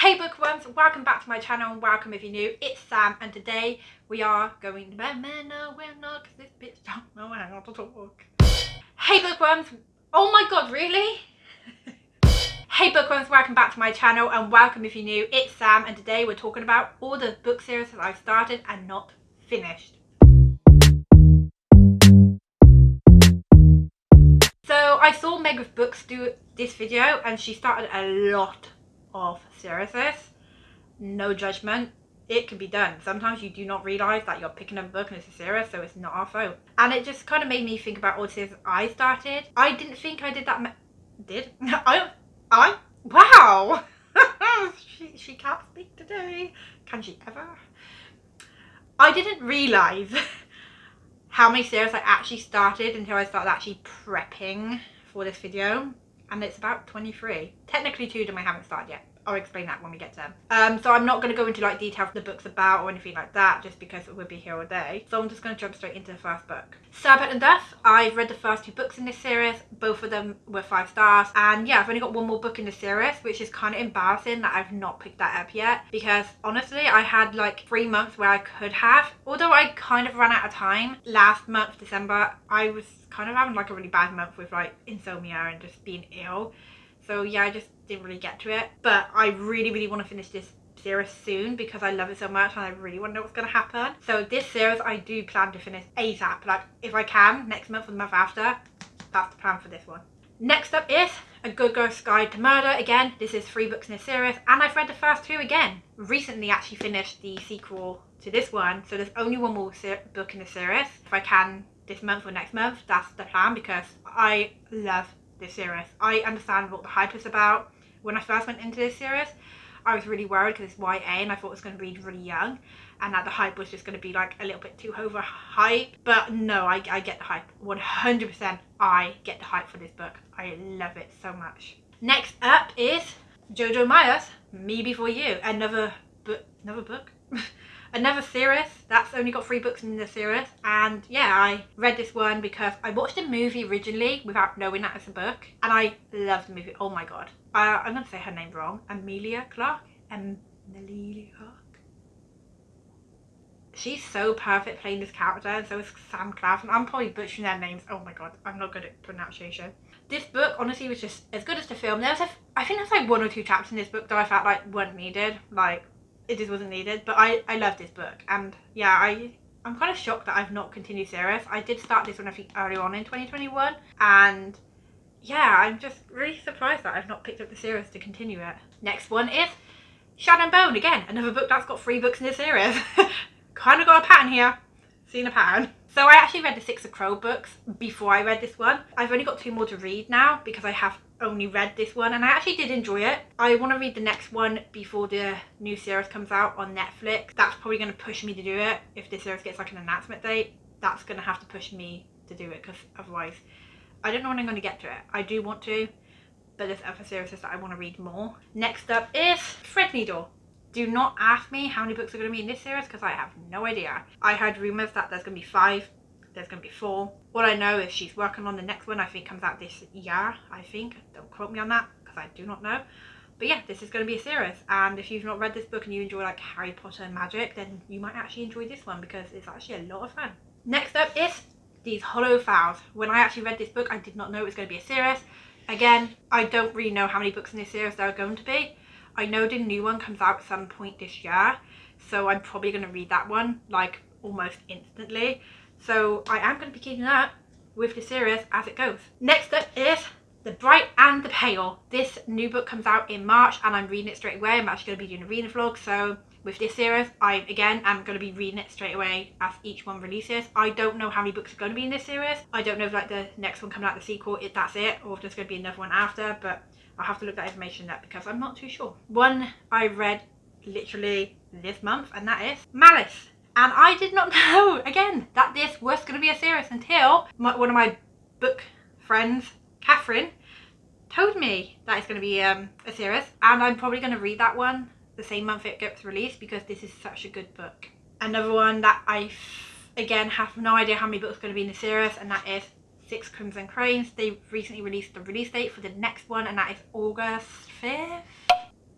Hey bookworms, welcome back to my channel and welcome if you're new. It's Sam and today we are going to no we're not because this bitch don't know how to talk. Hey bookworms, oh my god, really? Hey bookworms, welcome back to my channel and welcome if you're new. It's Sam and today we're talking about all the book series that I've started and not finished. So I saw Meg with Books do this video and she started a lot of series. No judgment, it can be done. Sometimes you do not realise that you're picking up a book and it's a series, so it's not our fault. And it just kind of made me think about all the series I started. I didn't think I did that wow. she can't speak today, can she ever? I didn't realise how many series I actually started until I started actually prepping for this video, and it's about 23. Technically 2 of them I haven't started yet. I'll explain that when we get to them. So I'm not going to go into like details of the book's about or anything like that, just because it would be here all day. So I'm just going to jump straight into the first book. Serpent and Death. I've read the first 2 books in this series. Both of them were 5 stars. And yeah, I've only got one more book in the series, which is kind of embarrassing that I've not picked that up yet. Because honestly, I had like 3 months where I could have. Although I kind of ran out of time. Last month, December, I was kind of having like a really bad month with like insomnia and just being ill. So yeah, I just didn't really get to it. But I really want to finish this series soon because I love it so much and I really want to know what's going to happen. So this series I do plan to finish ASAP. Like if I can, next month or the month after. That's the plan for this one. Next up is A Good Girl's Guide to Murder. Again, this is 3 books in this series and I've read the first 2 again. Recently actually finished the sequel to this one. So there's only one more book in the series. If I can this month or next month, that's the plan because I love this series. I understand what the hype is about. When I first went into this series, I was really worried because it's YA and I thought it was going to be really young and that the hype was just going to be like a little bit too over hype. But no, I get the hype. 100% I get the hype for this book. I love it so much. Next up is Jojo Myers, Me Before You. Another book another series that's only got 3 books in the series. And yeah, I read this one because I watched the movie originally without knowing that it's a book and I loved the movie. Oh my god, I'm gonna say her name wrong. Emilia Clarke. She's so perfect playing this character, and so is Sam Claflin. I'm probably butchering their names. Oh my god, I'm not good at pronunciation. This book honestly was just as good as the film. I think there's like 1 or 2 chapters in this book that I felt like weren't needed. Like it just wasn't needed, but I love this book. And yeah, I'm kind of shocked that I've not continued series. I did start this one I think early on in 2021 and yeah, I'm just really surprised that I've not picked up the series to continue it. Next one is Shadow and Bone. Again, another book that's got 3 books in this series. Kind of got a pattern here. Seen a pattern. So I actually read the Six of Crow books before I read this one. I've only got 2 more to read now because I have only read this one and I actually did enjoy it. I want to read the next one before the new series comes out on Netflix. That's probably going to push me to do it. If this series gets like an announcement date, that's going to have to push me to do it because otherwise I don't know when I'm going to get to it. I do want to, but there's other series that I want to read more. Next up is Threadneedle. Do not ask me how many books are going to be in this series because I have no idea. I heard rumours that there's going to be 5, there's going to be 4. All I know is she's working on the next one. I think comes out this year, I think. Don't quote me on that because I do not know. But yeah, this is going to be a series. And if you've not read this book and you enjoy like Harry Potter and magic, then you might actually enjoy this one because it's actually a lot of fun. Next up is These Hollow Files. When I actually read this book, I did not know it was going to be a series. Again, I don't really know how many books in this series there are going to be. I know the new one comes out at some point this year, so I'm probably going to read that one like almost instantly. So I am going to be keeping up with the series as it goes. Next up is The Bright and the Pale. This new book comes out in March and I'm reading it straight away. I'm actually going to be doing a reading vlog. So with this series, I again am going to be reading it straight away as each one releases. I don't know how many books are going to be in this series. I don't know if like the next one coming out, the sequel, if that's it, or if there's going to be another one after, but I'll have to look that information up because I'm not too sure. One I read literally this month and that is Malice. And I did not know, again, that this was going to be a series until one of my book friends, Catherine, told me that it's going to be a series. And I'm probably going to read that one the same month it gets released because this is such a good book. Another one that I, again, have no idea how many books are going to be in the series, and that is 6 Crimson Cranes. They recently released the release date for the next one and that is August 5th.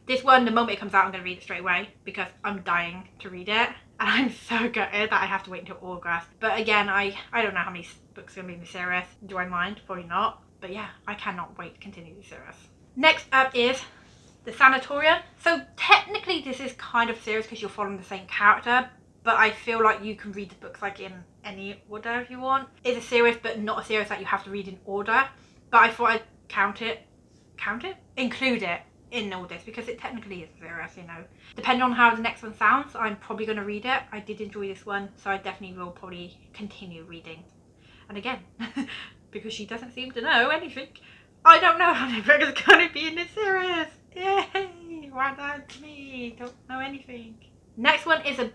This one, the moment it comes out, I'm going to read it straight away because I'm dying to read it. And I'm so gutted that I have to wait until August. But again, I don't know how many books are going to be in the series. Do I mind? Probably not. But yeah, I cannot wait to continue the series. Next up is The Sanatorium. So technically this is kind of a series because you're following the same character. But I feel like you can read the books like in any order if you want. It's a series, but not a series that you have to read in order. But I thought I'd include it in all this because it technically is a series, you know. Depending on how the next one sounds, I'm probably going to read it. I did enjoy this one, so I definitely will probably continue reading. And again, because she doesn't seem to know anything, I don't know how many books are going to be in this series. Yay! Well done to me. Don't know anything. Next one is a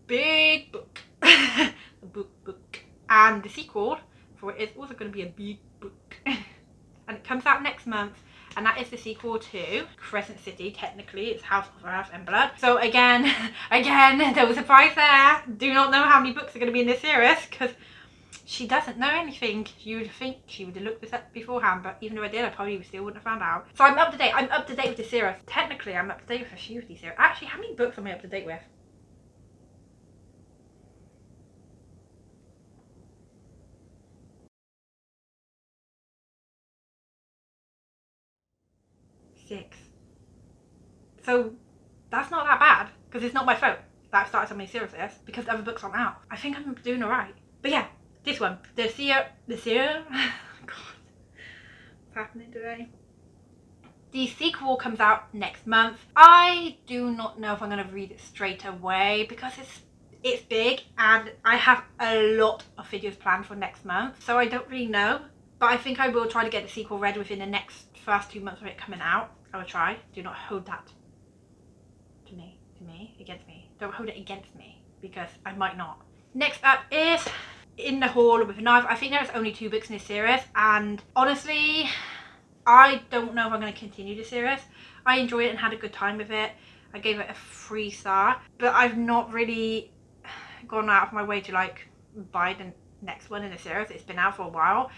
big book. A book. And the sequel for it is also going to be a big book. And it comes out next month. And that is the sequel to Crescent City. Technically, it's House of Earth and Blood. So again, there was a surprise there. Do not know how many books are going to be in this series because she doesn't know anything. You would think she would have looked this up beforehand, but even if I did, I probably still wouldn't have found out. So I'm up to date. I'm up to date with the series. Technically, I'm up to date with a few of these series. Actually, how many books am I up to date with? Six. So that's not that bad because it's not my fault that I started so many series because the other books aren't out. I think I'm doing alright. But yeah, this one, the seer. God, what's happening today? The sequel comes out next month. I do not know if I'm going to read it straight away because it's big and I have a lot of videos planned for next month, so I don't really know. But I think I will try to get the sequel read within the next first 2 months of it coming out. I will try. Do not hold that to me, against me. Don't hold it against me because I might not. Next up is In the Hall with a Knife. I think there's only 2 books in this series, and honestly, I don't know if I'm going to continue the series. I enjoyed it and had a good time with it. I gave it a 3-star, but I've not really gone out of my way to like buy the next one in the series. It's been out for a while.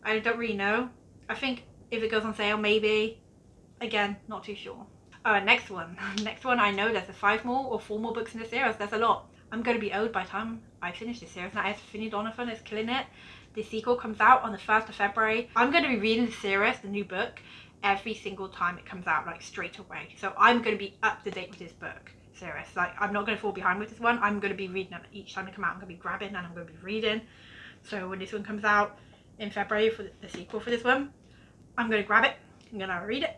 I don't really know. I think if it goes on sale, maybe. Again, not too sure. Next one. Next one, I know there's 5 more or 4 more books in the series. There's a lot. I'm going to be owed by the time I finish this series. Now, Finney Donovan is killing it. The sequel comes out on the 1st of February. I'm going to be reading the series, the new book, every single time it comes out, like straight away. So I'm going to be up to date with this book series. Like, I'm not going to fall behind with this one. I'm going to be reading it each time it comes out. I'm going to be grabbing and I'm going to be reading. So when this one comes out in February for the sequel for this one, I'm going to grab it. I'm going to read it.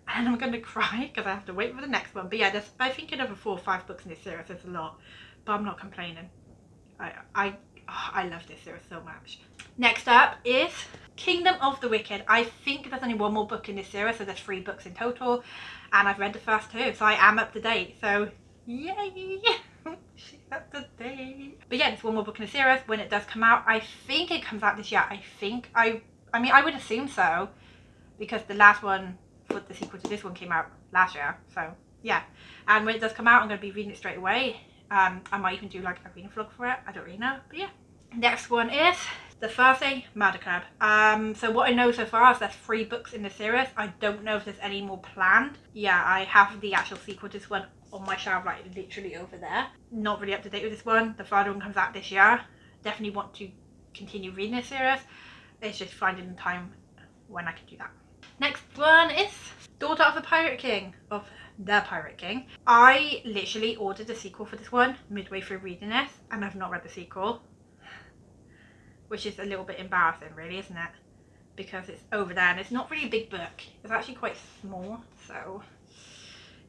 And I'm going to cry because I have to wait for the next one. But yeah, there's, I think, another 4 or 5 books in this series. There's a lot. But I'm not complaining. I love this series so much. Next up is Kingdom of the Wicked. I think there's only 1 more book in this series, so there's 3 books in total. And I've read the first 2, so I am up to date. So, yay! She's up to date. But yeah, there's 1 more book in the series. When it does come out, I think it comes out this year. I mean, I would assume so. Because the last one for the sequel to this one came out last year. So, yeah. And when it does come out, I'm going to be reading it straight away. I might even do like a reading vlog for it. I don't really know. But yeah. Next one is The Thursday Murder Club. So what I know so far is there's 3 books in the series. I don't know if there's any more planned. Yeah, I have the actual sequel to this one on my shelf, like literally over there. Not really up to date with this one. The third one comes out this year. Definitely want to continue reading this series. It's just finding the time when I can do that. Next one is Daughter of the Pirate King. I literally ordered the sequel for this one midway through reading this, and I've not read the sequel. Which is a little bit embarrassing, really, isn't it? Because it's over there, and it's not really a big book. It's actually quite small, so...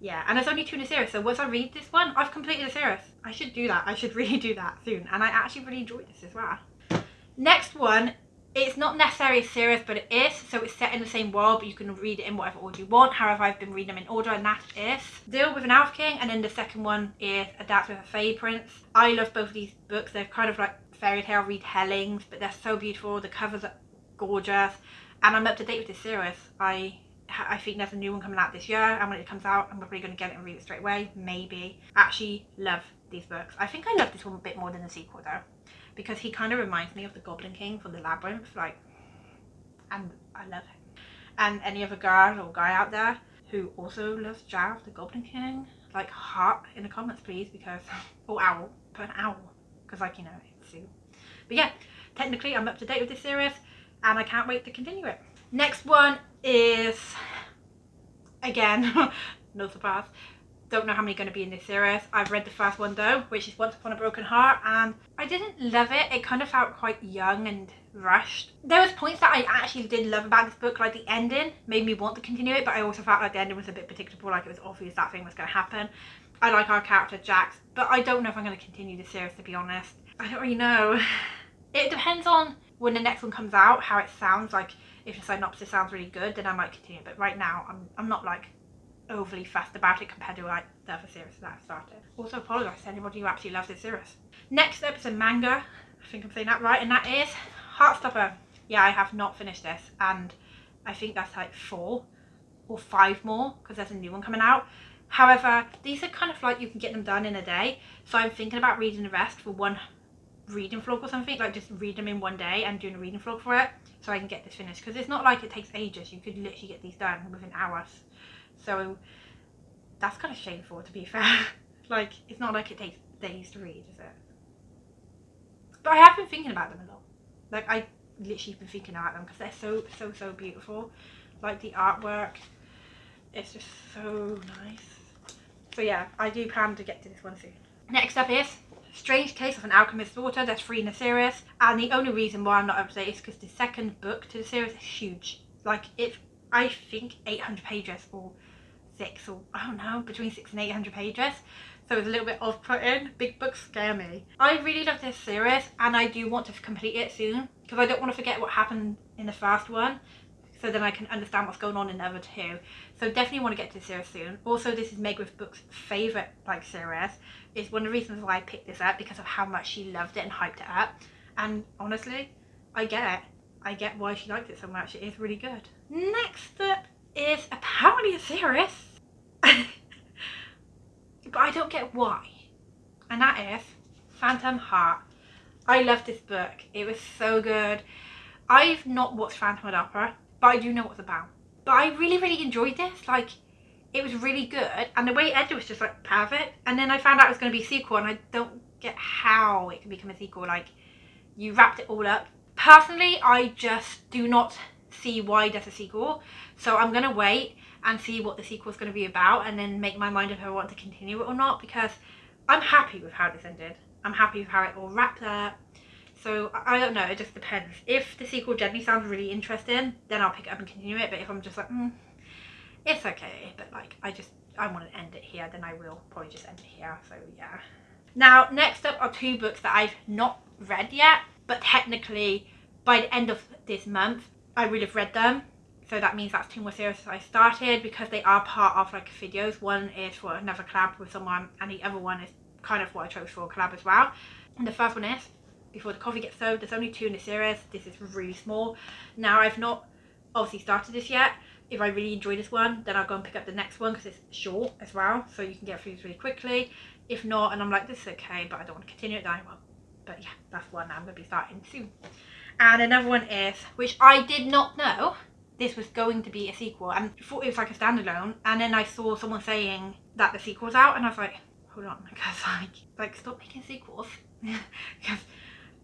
yeah, and there's only 2 in the series, so once I read this one, I've completed the series. I should do that. I should really do that soon, and I actually really enjoyed this as well. Next one, it's not necessarily a series, but it is. So it's set in the same world, but you can read it in whatever order you want. However, I've been reading them in order, and that is Deal with an Elf King, and then the second one is A Dance with a Fairy Prince. I love both of these books. They're kind of like fairy tale retellings, but they're so beautiful. The covers are gorgeous, and I'm up to date with this series. I think there's a new one coming out this year, and when it comes out, I'm probably going to get it and read it straight away. Maybe. Actually love these books. I think I love this one a bit more than the sequel though, because he kind of reminds me of the Goblin King from the Labyrinth, like, and I love him. And any other girl or guy out there who also loves Jav the Goblin King, like heart in the comments please, because or owl, put an owl, because like, you know, it's Sue. But yeah, technically I'm up to date with this series and I can't wait to continue it. Next one is, again, no surprise, don't know how many are going to be in this series. I've read the first one though, which is Once Upon a Broken Heart, and I didn't love it. It kind of felt quite young and rushed. There was points that I actually did love about this book, like the ending made me want to continue it, but I also felt like the ending was a bit predictable, like it was obvious that thing was going to happen. I like our character Jax, but I don't know if I'm going to continue the series, to be honest. I don't really know. It depends on when the next one comes out, how it sounds. Like if the synopsis sounds really good, then I might continue, but right now I'm not like overly fussed about it compared to like the other series that I've started. Also apologise to anybody who absolutely loves this series. Next up is a manga, I think I'm saying that right, and that is Heartstopper. Yeah, I have not finished this, and I think that's like 4 or 5 more because there's a new one coming out. However, these are kind of like you can get them done in a day, so I'm thinking about reading the rest for one reading vlog or something, like just read them in one day and doing a reading vlog for it so I can get this finished, because it's not like it takes ages. You could literally get these done within hours. So that's kind of shameful, to be fair. Like, it's not like it takes days to read, is it? But I have been thinking about them a lot. Like, I literally been thinking about them because they're so beautiful. Like, the artwork, it's just so nice. So yeah, I do plan to get to this one soon. Next up is Strange Case of an Alchemist's Daughter. There's 3 in the series, and the only reason why I'm not up to date is because the second book to the series is huge. Like, it's, I think, 800 pages or 6, or I don't know, between 600 and 800 pages, so it's a little bit off-putting. Big books scare me. I really love this series and I do want to complete it soon because I don't want to forget what happened in the first one, so then I can understand what's going on in the other 2. So definitely want to get to the series soon. Also, this is Meg with Book's favourite like series. It's one of the reasons why I picked this up, because of how much she loved it and hyped it up, and honestly I get it. I get why she liked it so much. It is really good. Next up is apparently a series but I don't get why, and that is Phantom Heart. I love this book. It was so good. I've not watched Phantom of the Opera, but I do know what it's about. But I really enjoyed this. Like, it was really good, and the way it ended was just like perfect. And then I found out it was going to be a sequel, and I don't get how it can become a sequel. Like, you wrapped it all up. Personally, I just do not see why there's a sequel, so I'm gonna wait and see what the sequel is going to be about, and then make my mind if I want to continue it or not, because I'm happy with how this ended. I'm happy with how it all wrapped up. So I don't know, it just depends. If the sequel generally sounds really interesting, then I'll pick it up and continue it. But if I'm just like, it's okay, but like I want to end it here, then I will probably just end it here. So yeah. Now next up are 2 books that I've not read yet, but technically by the end of this month I will have read them. So that means that's 2 more series I started, because they are part of like videos. One is for another collab with someone, and the other one is kind of what I chose for a collab as well. And the first one is Before the Coffee Gets Served. There's only 2 in the series. This is really small. Now I've not obviously started this yet. If I really enjoy this one, then I'll go and pick up the next one, because it's short as well, so you can get through this really quickly. If not, and I'm like, this is okay, but I don't want to continue it, then I won't. But yeah, that's one I'm going to be starting soon. And another one is, which I did not know this was going to be a sequel, and I thought it was like a standalone, and then I saw someone saying that the sequel's out, and I was like, hold on, because like stop making sequels. Because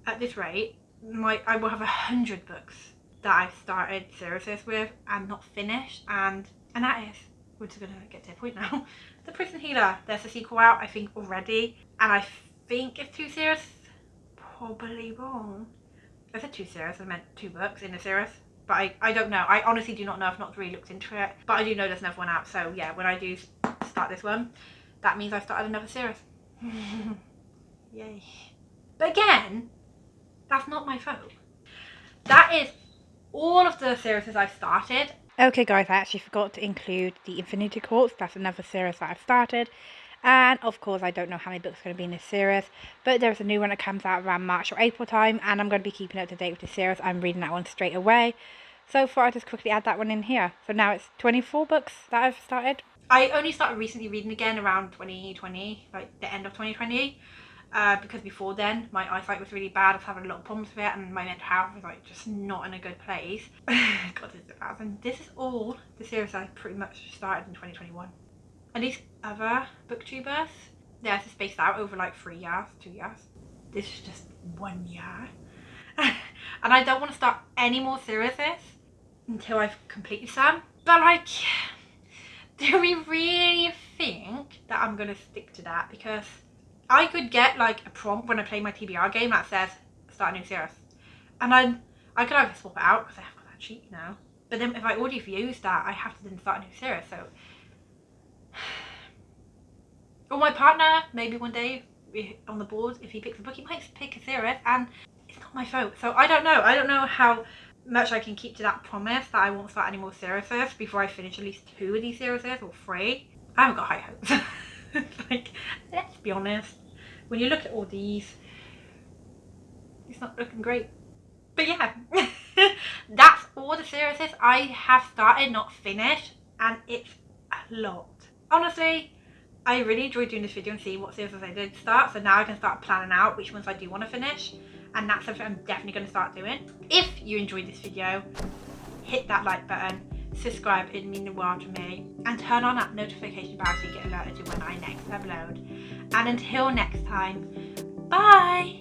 at this rate, I will have 100 books that I've started series with and not finished, and that is, we're just gonna get to the point now. The Prison Healer, there's a sequel out I think already, and I think it's 2 series, probably wrong. I said 2 series, I meant 2 books in the series. But I don't know. I honestly do not know. I've not really looked into it. But I do know there's another one out. So yeah, when I do start this one, that means I started another series. Yay. But again, that's not my fault. That is all of the series I've started. Okay guys, I actually forgot to include the Infinity Courts. That's another series that I've started. And of course, I don't know how many books are going to be in this series, but there's a new one that comes out around March or April time, and I'm going to be keeping up to date with the series. I'm reading that one straight away. So far, I'll just quickly add that one in here. So now it's 24 books that I've started. I only started recently reading again around 2020, like the end of 2020. because before then my eyesight was really bad. I was having a lot of problems with it, and my mental health was like just not in a good place. God, this is bad. And this is all the series I pretty much started in 2021. And these other booktubers, they're spaced out over like 3 years, 2 years. This is just 1 year. And I don't want to start any more series until I've completed some. But like, do we really think that I'm going to stick to that? Because I could get like a prompt when I play my TBR game that says start a new series, and I could either swap it out because I have got that cheat now, but then if I already used that, I have to then start a new series. So, or my partner, maybe one day on the board, if he picks a book, he might pick a series, and it's not my fault. So I don't know how much I can keep to that promise that I won't start any more series before I finish at least 2 of these series or 3. I haven't got high hopes. Like, let's be honest, when you look at all these, it's not looking great. But yeah, that's all the series I have started, not finished, and it's a lot. Honestly, I really enjoyed doing this video and seeing what series I did start, so now I can start planning out which ones I do want to finish, and that's something I'm definitely going to start doing. If you enjoyed this video, hit that like button, subscribe, it'd mean the world to me, and turn on that notification bell so you get alerted to when I next upload. And until next time, bye!